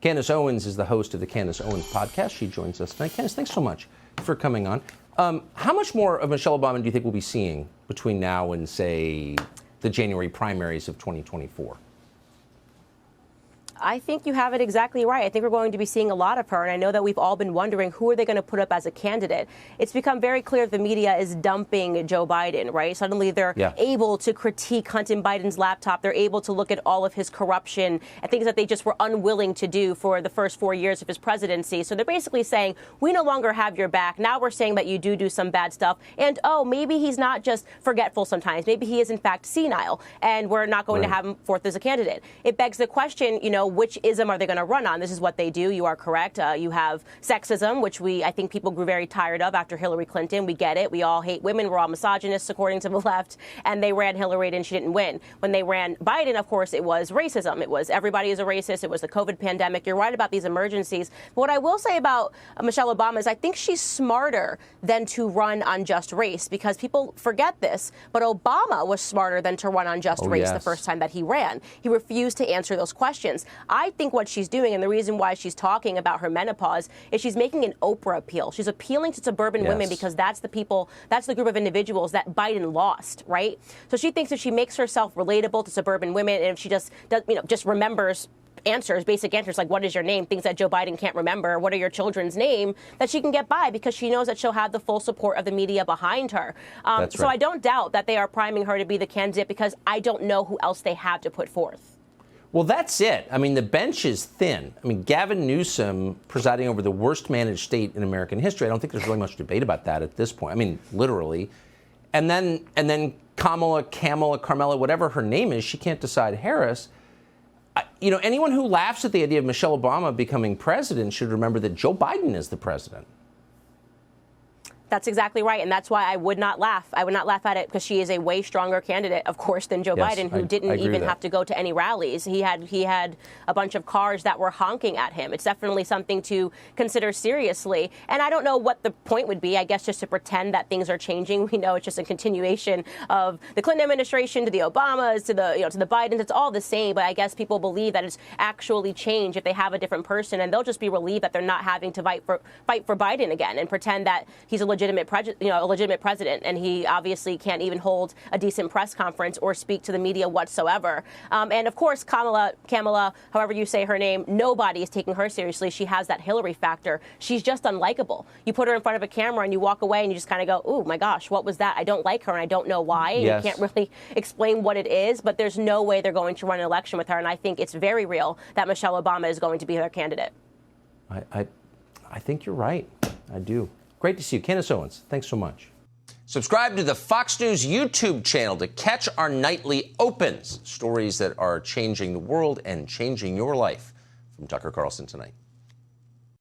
Candace Owens is the host of the Candace Owens Podcast. She joins us tonight. Candace, thanks so much for coming on. How much more of Michelle Obama do you think we'll be seeing between now and, say, the January primaries of 2024? I think you have it exactly right. I think we're going to be seeing a lot of her, and I know that we've all been wondering who are they going to put up as a candidate. It's become very clear the media is dumping Joe Biden, right? Suddenly they're able to critique Hunter Biden's laptop. They're able to look at all of his corruption and things that they just were unwilling to do for the first 4 years of his presidency. So they're basically saying, we no longer have your back. Now we're saying that you do some bad stuff. And, oh, maybe he's not just forgetful sometimes. Maybe he is, in fact, senile, and we're not going to have him forth as a candidate. It begs the question, which ism are they going to run on? This is what they do. You are correct. You have sexism, which I think people grew very tired of after Hillary Clinton. We get it. We all hate women. We're all misogynists, according to the left. And they ran Hillary and she didn't win. When they ran Biden, of course, it was racism. It was everybody is a racist. It was the COVID pandemic. You're right about these emergencies. But what I will say about Michelle Obama is I think she's smarter than to run on just race, because people forget this. But Obama was smarter than to run on just race the first time that he ran. He refused to answer those questions. I think what she's doing, and the reason why she's talking about her menopause, is she's making an Oprah appeal. She's appealing to suburban women because that's the people, that's the group of individuals that Biden lost, right? So she thinks if she makes herself relatable to suburban women, and if she just does, just remembers answers, basic answers like what is your name, things that Joe Biden can't remember, what are your children's name, that she can get by because she knows that she'll have the full support of the media behind her. So I don't doubt that they are priming her to be the candidate, because I don't know who else they have to put forth. Well, that's it. I mean, the bench is thin. I mean, Gavin Newsom presiding over the worst managed state in American history. I don't think there's really much debate about that at this point. I mean, literally. And then Kamala, Carmela, whatever her name is, she can't decide Harris. Anyone who laughs at the idea of Michelle Obama becoming president should remember that Joe Biden is the president. That's exactly right. And that's why I would not laugh. I would not laugh at it, because she is a way stronger candidate, of course, than Joe Biden, who didn't even have to go to any rallies. He had a bunch of cars that were honking at him. It's definitely something to consider seriously. And I don't know what the point would be, I guess, just to pretend that things are changing. We know it's just a continuation of the Clinton administration to the Obamas to the Bidens. It's all the same. But I guess people believe that it's actually changed if they have a different person, and they'll just be relieved that they're not having to fight for Biden again and pretend that he's a legitimate president, and he obviously can't even hold a decent press conference or speak to the media whatsoever. And of course, Kamala, however you say her name, nobody is taking her seriously. She has that Hillary factor. She's just unlikable. You put her in front of a camera and you walk away and you just kind of go, oh my gosh, what was that? I don't like her and I don't know why. And you can't really explain what it is, but there's no way they're going to run an election with her. And I think it's very real that Michelle Obama is going to be their candidate. I think you're right. I do. Great to see you. Candace Owens, thanks so much. Subscribe to the Fox News YouTube channel to catch our nightly opens, stories that are changing the world and changing your life. From Tucker Carlson Tonight.